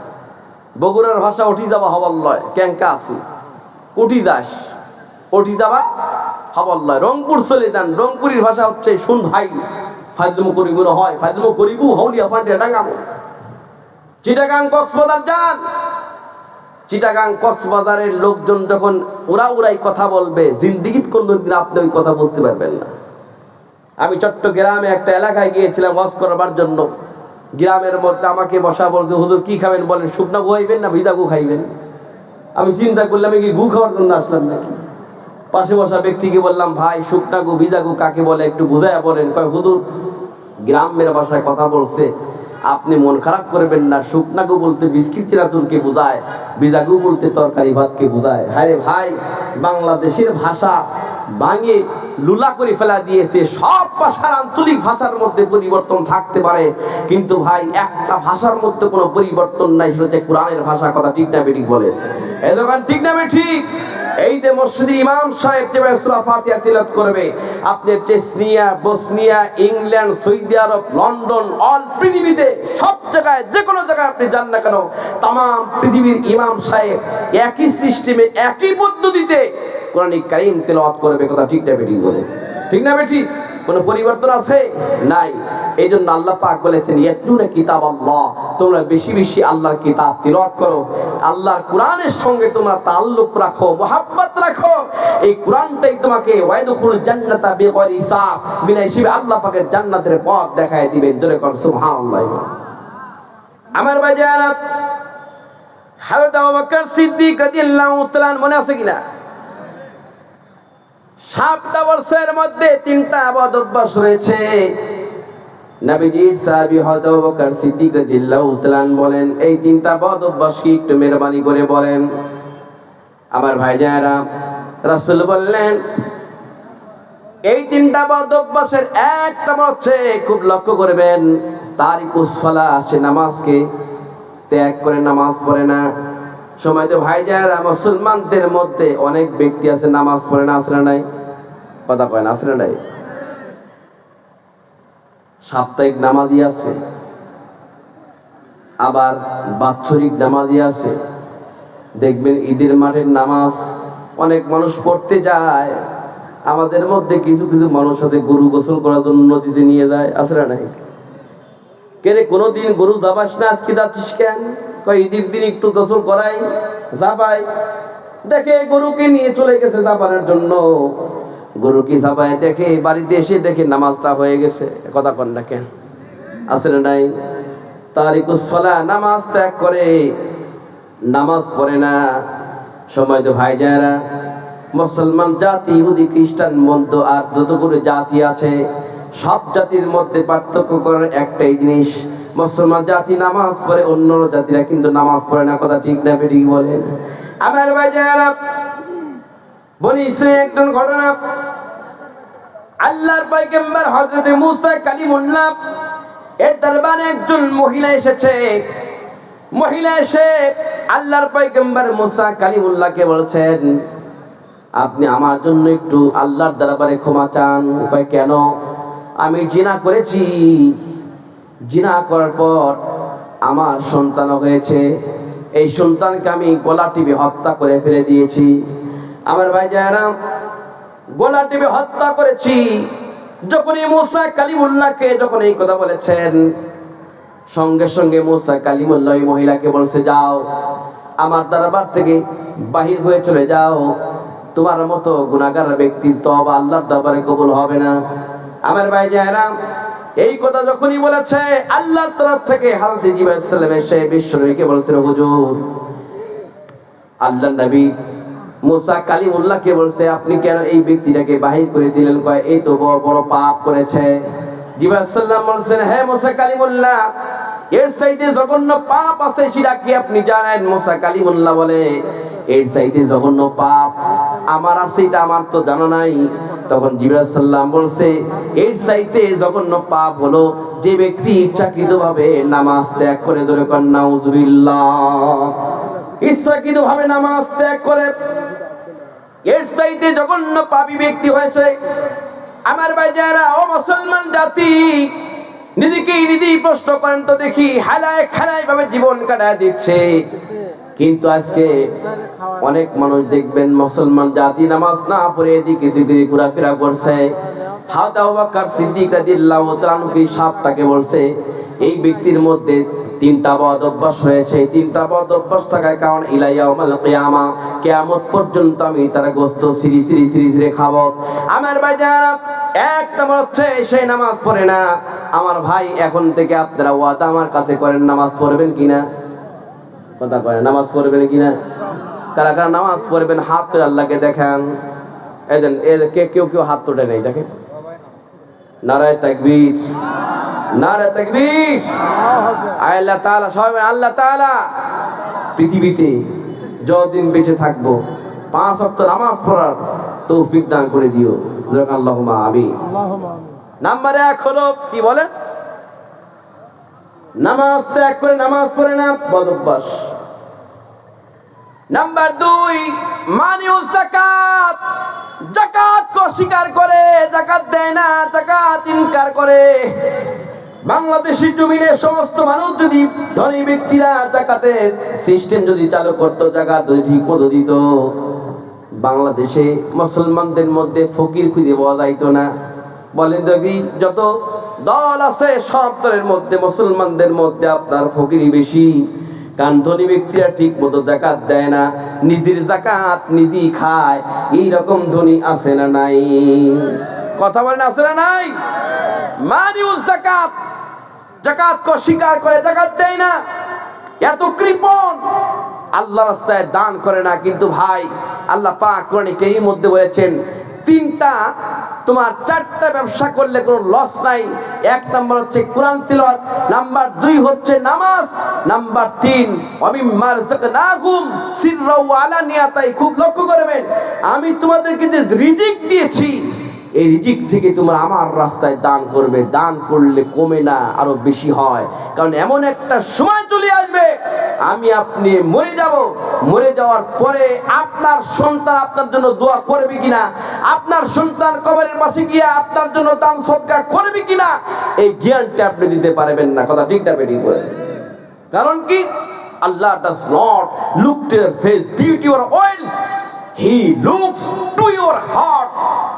বগুড়ার ভাষা উঠি যাবা হবল্লয়, ক্যাঙ্কা আসি, উঠি যাস, উঠি যাবা হবল্লয়। রংপুর চলে যান, রংপুরের ভাষা হচ্ছে শুন ভাই, ফাজলুমু করিব না হয়, ফাজলুমু করিবু হৌলিয়া পান্ডিয়া ডাঙ্গাবো। চিটাগাং কক্সবাজার যান, চিটাগাং কক্সবাজারের লোকজন যখন উড়াই কথা বলবে, জিন্দিগিত কোনদিন আপনি ওই কথা বুঝতে পারবেন না। আমি চট্টগ্রামে একটা এলাকায় গিয়েছিলাম ওয়াজ করবার জন্য। গ্রামের মধ্যে আমাকে বসা বলছে, হুজুর কি খাবেন বলেন, শুকনা গু খাইবেন না ভিজা গু খাইবেন? আমি চিন্তা করলাম কি গু খাওয়ার জন্য আসলাম নাকি। পাশে বসা ব্যক্তিকে বললাম, ভাই শুকনা গু ভিজা গু কাকে বলে একটু বুঝাইয়া বলেন। কয় হুজুর গ্রামের ভাষায় কথা বলছে, আপনি মন খারাপ করবেন না, শুকনা গু বলতে বিস্কিট চিরাচুরকে বোঝায়, ভিজা গু বলতে তরকারি ভাতকে বোঝায়। হ্যাঁ রে ভাই, বাংলাদেশের ভাষা ভাঙে লুলা করে ফেলা দিয়েছে। সব ভাষার আঞ্চলিক ভাষার মধ্যে পরিবর্তন থাকতে পারে, কিন্তু ভাই একটা ভাষার মধ্যে কোনো পরিবর্তন নাই, সেটা কোরআনের ভাষা। কথা ঠিক না বেঠিক বলে? এই দোকান ঠিক না বেঠিক? এই যে মসজিদে ইমাম সাহেব যে সূরা ফাতিহা তিলাওয়াত করবে, আপনি চেচনিয়া, বসনিয়া, ইংল্যান্ড, সৌদি আরব, লন্ডন, অল পৃথিবীতে সব জায়গায় যে কোনো জায়গায় আপনি যান না কেন, তাম পৃথিবীর ইমাম সাহেব একই সিস্টেমে একই পদ্ধতিতে কোরআন কারীম তেলাওয়াত করবে। কথা ঠিক না বেঠিক বলে? ঠিক না বেঠিক? কোনো পরিবর্তন আছে? নাই। এই জন্য আল্লাহ পাক বলেছেন ইয়াতলুনা কিতাবাল্লাহ, তোমরা বেশি বেশি আল্লাহর কিতাব তিলাওয়াত করো, আল্লাহর কোরআনের সঙ্গে তোমরা তাআল্লুক রাখো, মুহাব্বত রাখো। এই কোরআনটাই তোমাকে ওয়াইদুখুল জান্নাতা বিগয়রি হিসাব, বিনা হিসাবে আল্লাহ পাকের জান্নাতের পথ দেখায় দিবেন। জোরে কর সুবহানাল্লাহ। আমার ভাইজান, হযরত আবু বকর সিদ্দিক রাদিয়াল্লাহু তাআলা মনে আছে কিনা? 7টা বছরের মধ্যে 3টা বদ অভ্যাস রয়েছে। নবীজির সাহাবী হযরত আবু বকর সিদ্দিক রাদিয়াল্লাহু তাআলা বলেন, এই 3টা বদ অভ্যাস কি একটু মেহরবানি করে বলেন। আমার ভাইজানেরা, রাসূল বললেন এই 3টা বদ অভ্যাসের একটা হচ্ছে, খুব লক্ষ্য করবেন, তারিকুস সালাহ, সে নামাজকে ত্যাগ করে, নামাজ পড়ে না। সময় তো ভাইজানেরা, মুসলমানদের মধ্যে অনেক ব্যক্তি আছে নামাজ পড়ে না, আছে না নাই? কথা কয় না, আছে না নাই? সাপ্তাহিক নামাজি আছে, আবার বাৎসরিক নামাজি আছে। দেখবেন ঈদের মাঠের নামাজ অনেক মানুষ পড়তে যায়, আমাদের মধ্যে কিছু কিছু মানুষ আছে গরু গোসল করার জন্য নদীতে নিয়ে যায়, আছে না নাই? কেরে কোনোদিন গরু যাবাস না, আজকে যাচ্ছিস কেন? কয় ঈদের দিন একটু গোসল করাই, যাবাই। দেখে গরুকে নিয়ে চলে গেছে যাবানোর জন্য, গরুকে যাবায় দেখে বাড়িতে এসে দেখে নামাজটা হয়ে গেছে। কথা কন না কেন? আছে না নাই? তারিকুস সালাহ, নামাজ ত্যাগ করে, নামাজ পড়ে না। সময় তো ভাইজানেরা, মুসলমান জাতি, ইহুদি, খ্রিস্টান, বৌদ্ধ আর যতগুলো জাতি আছে, সব জাতির মধ্যে পার্থক্য করার একটাই জিনিস, মুসলমান জাতি নামাজ পড়ে, অন্য জাতিরা কিন্তু নামাজ পড়ে না। কথা ঠিক না বেঠিক বলেন? আমার ভাইজানেরা, বনি ইসরাঈলের একজন ঘটনা, আল্লাহর পয়গম্বর হযরত মুসা কালিমুল্লাহ এর দরবারে একজন মহিলা এসেছে। মহিলা এসে আল্লাহর পয়গম্বর মুসা কালিমুল্লাহকে বলছেন, আপনি আমার জন্য একটু আল্লাহর দরবারে ক্ষমা চান। কয় কেন? আমি জিনা করেছি, জিনা করার পর আমার সন্তান হয়েছে, এই সন্তানকে আমি গলা টিপে হত্যা করে ফেলে দিয়েছি। আমার ভাইজানেরা, গলা টিপে হত্যা করেছি। যখন এই মুসা কালিমুল্লাহকে যখন এই কথা বলেছেন, সঙ্গে সঙ্গে মুসা কালিমুল্লাহ ওই মহিলাকে বলছে, যাও আমার দরবার থেকে বাহির হয়ে চলে যাও, তোমার মতো গুনাহগার ব্যক্তির তওবা আল্লাহর দরবারে কবুল হবে না। আমার ভাইজানেরা, এই কথা যখনই বলেছে, আল্লাহর তরফ থেকে হযরত জিবরাইল আলাইহিস সালাম এসে বিশ্বনবীকে বলছিল, হুজুর, আল্লাহর নবী মুসা কালিমুল্লাহকে বলছে, আপনি কেন এই ব্যক্তিটাকে বাহির করে দিলেন? কয় এই তো বড় বড় পাপ করেছে। জিবরাইল আলাইহিস সালাম বলছেন, হে মুসা কালিমুল্লাহ, এর চাইতে জঘন্য পাপ আছে, সেটা কি আপনি জানেন? মুসা কালিমুল্লাহ বলে, এর চাইতে জঘন্য পাপ আমার আছে, এটা আমার তো জানা নাই। তখন জিবরাইল আলাইহিস সালাম বলছে, এর চাইতে জঘন্য পাপ হলো যে ব্যক্তি ইচ্ছাকৃতভাবে নামাজ ত্যাগ করে। ধরে কর নাউজুবিল্লাহ। ইচ্ছাকৃতভাবে নামাজ ত্যাগ করে, এর চাইতে জঘন্য পাপী ব্যক্তি হয়েছে। আমার ভাইজানেরা, ও মুসলমান জাতি, নিজেই প্রশ্ন করেন তো দেখি, হালায় খালায় ভাবে জীবন কাটায় দিচ্ছে। কিন্তু আজকে অনেক মানুষ দেখবেন মুসলমান জাতি নামাজ না পড়ে এদিকে দিকে ঘোরাফেরা করছে। হযরত আবু বকর সিদ্দিক রাদিয়াল্লাহু তাআলা কি সাপটাকে বলছে, এই ব্যক্তির মধ্যে 3টা বদ অভ্যাস রয়েছে। 3টা বদ অভ্যাস থাকার কারণে ইলা ইয়াউমাল কিয়ামা, কিয়ামত পর্যন্ত আমি তার গোশত সিরি সিরি সিরি সিরি খাবো। আমার ভাইজানেরা, এক নম্বর হচ্ছে সে নামাজ পড়ে না। আমার ভাই, এখন থেকে আপনারা ওয়াদা আমার কাছে করেন, নামাজ পড়বেন কিনা? কথা কয়, নামাজ পড়বেন কিনা? কারা কারা নামাজ পড়বেন হাত তুলে আল্লাহকে দেখান। এদেন কেউ হাত তোলে নাই, দেখেন। নারায়ে তাকবীর, নারায়ে তাকবীর। আল্লাহ তাআলা, সবাই আল্লাহ তাআলা পৃথিবীতে যতদিন বেঁচে থাকবো 5 ওয়াক্ত নামাজ পড়ার তৌফিক দান করে দিও। আল্লাহুম্মা আমিন। নাম্বার 1 হলো কি বলেন? নামাজ ত্যাগ করে, নামাজ পড়ে না, বদ অভ্যাস। নাম্বার 2, মানিউস যাকাত, যাকাত को স্বীকার করে, যাকাত দেয় না, যাকাত ইনকার করে। বাংলাদেশি জমিনে সমস্ত মানুষ যদি, ধনী ব্যক্তিরা যাকাতের সিস্টেম যদি চালু করতো, যাকাত যদি ঠিকমতো দিত, বাংলাদেশে মুসলমানদের মধ্যে ফকির খুঁজে পাওয়া যাইতো না। বলেন দেখি, যত দল আছে সব দলের মধ্যে মুসলমানদের মধ্যে আপনার ফকিরি বেশি, কারণ ধনী ব্যক্তিরা ঠিক মতো যাকাত দেয় না, নিজের যাকাত নিজেই খায়, এইরকম ধনী আছে না নাই? কথা বলেন আছে না নাই? মানিউস যাকাত, যাকাত কো স্বীকার করে যাকাত দেয় না, এত কৃপণ, আল্লাহর রাস্তায় দান করে না। কিন্তু ভাই আল্লাহ পাক কোরআনে কারীমের মধ্যে বলেছেন তোমার 4টা ব্যবসা করলে কোনো লস নাই। 1 নাম্বার হচ্ছে কোরআন তিলাওয়াত, নাম্বার 2 হচ্ছে নামাজ, নাম্বার 3 ওয়ামিম্মা রাযাকনাকুম সিররা ওয়া আলানিয়াতাই। খুব লক্ষ্য করবেন, আমি তোমাদেরকে যে রিজিক দিয়েছি, এই রিজিক থেকে তোমরা আমার রাস্তায় দান করবে। দান করলে কমে না, আরো বেশি হয়। কারণ এমন একটা সময় চলে আসবে, আমি আপনি মরে যাব, মরে যাওয়ার পরে আপনার সন্তান আপনার জন্য দোয়া করবে কিনা, আপনার সন্তান কবরের পাশে গিয়ে আপনার জন্য দান সদকা করবে কিনা, এই জ্ঞানটা আপনি দিতে পারবেন না। কথা ঠিক না বেটি করে? কারণ কি? আল্লাহ does not look to your face, beauty or oil, he looks to your heart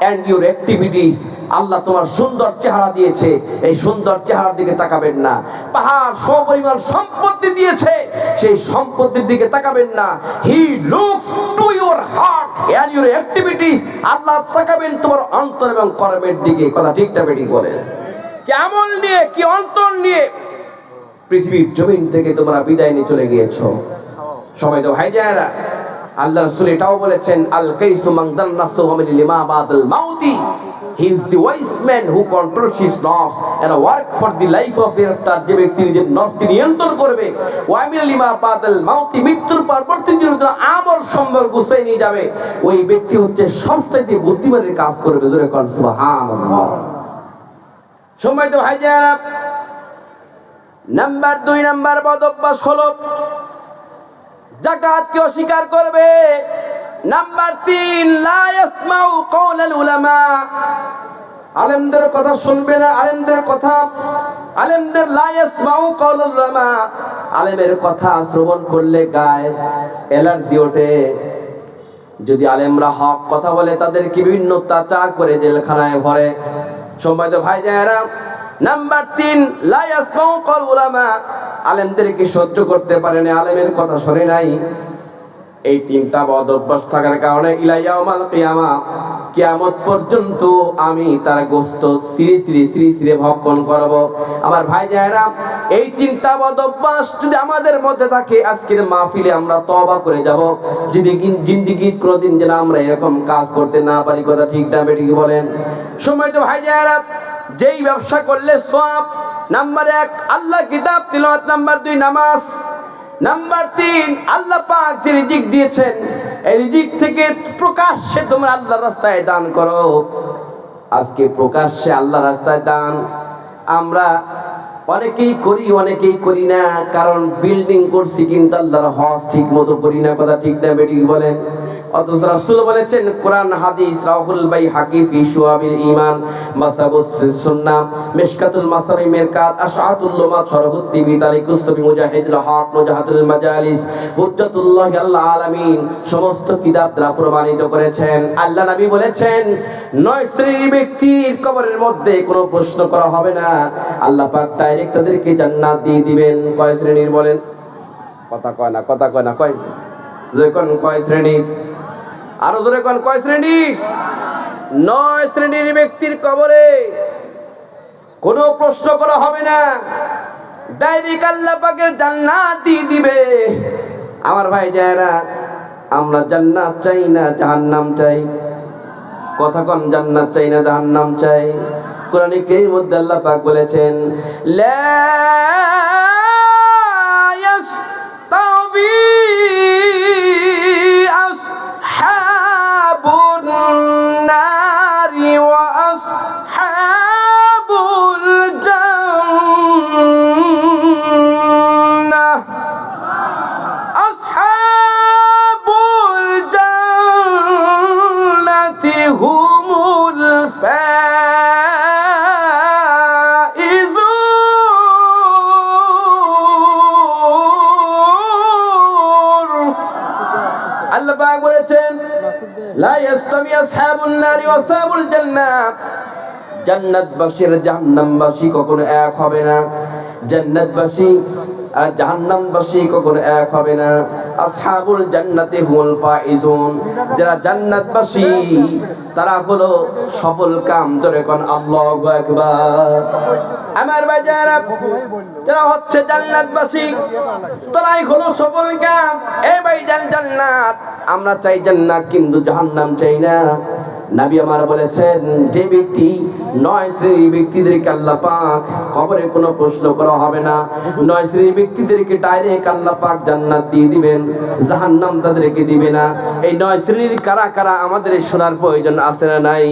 and your activities. আল্লাহ তোমার সুন্দর চেহারা দিয়েছে, এই সুন্দর চেহারার দিকে তাকাবেন না। পাহাড় সমপরিমাণ সম্পত্তি দিয়েছে, সেই সম্পত্তির দিকে তাকাবেন না। he looks to your heart and your activities. আল্লাহ তাকাবেন তোমার অন্তর এবং কর্মের দিকে। কথা ঠিক না বেটি করে? কি আমল নিয়ে, কি অন্তর নিয়ে পৃথিবীর জমিন থেকে তোমরা বিদায় নিয়ে চলে গিয়েছো। সময় তো ভাই যায়রা, আল্লাহ রাসূল এটাও বলেছেন, আল কাইসু মান দান্নাসু মিন লিমা বাদাল মাউতি, he is the wise man who controls his nafs and work for the life of hereafter. যে ব্যক্তি নিজের নফসকে নিয়ন্ত্রণ করবে, ওয়া মিন লিমা বাদাল মাউতি, মৃত্যুর পরবর্তী জীবনের জন্য আমল সম্বল গুছিয়ে নিয়ে যাবে, ওই ব্যক্তি হচ্ছে সবচেয়ে বুদ্ধিমানের কাজ করবে। জোরে কোন সুবহানাল্লাহ। সময় তো ভাই যায়রা, নাম্বার 2 নাম্বার বদ অভ্যাস হলো যাকাতকে অস্বীকার করবে। নাম্বার 3 লা ইয়াসমাউ কাওলাল উলামা, আলেমদের কথা শুনবে না। আলেমদের লা ইয়াসমাউ কাওলাল উলামা, আলেমের কথা শ্রবণ করলে গায়ে অ্যালার্জি ওঠে। যদি আলেমরা হক কথা বলে তাদেরকে বিভিন্ন অত্যাচার করে জেলখানায় ভরে। সম্মানিত ভাই যারা, নাম্বার 3 লা ইয়াসমাউ কাওলাল উলামা, আলেমদেরকে সহ্য করতে পারে না, আলেমের কথা শুনে নাই। এই 3টা বদ অভ্যাস থাকার কারণে ইলা ইয়াউমাল কিয়ামা, কিয়ামত পর্যন্ত আমি তার গোশত সিরে ভক্ষণ করব। আমার ভাই যায়রা, এই 3টা বদ অভ্যাস যদি আমাদের মধ্যে থাকে, আজকের মাহফিলে আমরা তওবা করে যাব। যদি জিন্দেগি কোনোদিন যেন আমরা এরকম কাজ করতে না পারি। কথা ঠিক না বেটি বলেন? সময় তো ভাই যায়রা, যেই ব্যবসা করলে সওয়াব, নাম্বার 1 আল্লাহ কিতাব তিলাওয়াত, নাম্বার 2 নামাজ, নাম্বার 3 আল্লাহ পাক যে রিজিক দিয়েছেন, এই রিজিক থেকে প্রকাশ্যে তোমরা আল্লাহর রাস্তায় দান করো। আজকে প্রকাশ্যে আল্লাহর রাস্তায় দান আমরা অনেকেই করি, অনেকেই করি না। কারণ বিল্ডিং করছি কিন্তু আল্লাহর হজ ঠিক মতো করি না। কথা ঠিক না বেটি বলেন? অথচ রাসূল বলেছেন, কোরআন হাদিস রাহুল বাইহাকি ফি শুআবিল ঈমান, মাসাবুস সুন্নাহ, মিশকাতুল মাসাবি মিরকাত, আশআতুল লুমাত, শরহুত তিবি, তারিকুস তবি, মুজাহিদুল হক, মুজাহিদুল মাজালিস, হুজ্জাতুল্লাহি আল আলামিন, সমস্ত কিতাব দ্বারা প্রমাণিত করেছেন। আল্লাহ নবী বলেছেন, 9 শ্রেণীর ব্যক্তির কবরের মধ্যে কোনো প্রশ্ন করা হবে না, আল্লাহ পাক ডাইরেক্ট তাদেরকে জান্নাত দিয়ে দিবেন। কয় শ্রেণীর বলেন? কথা কয় না কয় কয় শ্রেণীর? আরো জোরে কোন কয় শ্রেণীর? 9 শ্রেণীর ব্যক্তির কবরে কোনো প্রশ্ন করা হবে না, ডাইরেক্ট আল্লাহ পাকের জান্নাত দিয়ে দিবে। আমার ভাই যারা, আমরা জান্নাত চাই না জাহান্নাম চাই? কথা কোন জান্নাত চাই না জাহান্নাম চাই? কোরআনে কারীমের মধ্যে আল্লাহ পাক বলেছেন, লা ইয়াস্তাবি আল্লাহ পাক বলেছেন, লা ইয়াস্তাবি আসহাবুন নারি ওয়া আসহাবুল জান্নাহ, জান্নাতবাসী আর জাহান্নামবাসী কখনো এক হবে না। জান্নাতবাসী আর জাহান্নামবাসী কখনো এক হবে না। আসহাবুল জান্নাতি হুমুল ফাইজুন, যারা জান্নাতবাসী তারা হলো সফল কাম। জোরে কোন আল্লাহু আকবার। আমার ভাইজারা, যারা হচ্ছে জান্নাতবাসী তারাই হলো সফল কাম। এই ভাইজান জান্নাত, আমরা চাই জান্নাত কিন্তু জাহান্নাম চাই না। নবী আমার বলেছেন, যে ব্যক্তি 9 শ্রেণীর ব্যক্তিদেরকে আল্লাহ পাক কবরে কোনো প্রশ্ন করা হবে না। 9 শ্রেণীর ব্যক্তিদেরকে ডাইরেক্ট আল্লাহ পাক জান্নাত দিয়ে দিবেন, জাহান্নাম তাদেরকে দিবে না। এই 9 শ্রেণীর কারা কারা আমাদের শোনার প্রয়োজন আছে না নাই?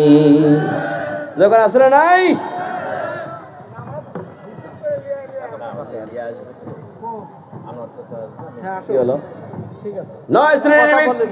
যখন আছে না নাই? কি হলো? 9 শ্রেণীর ব্যক্তি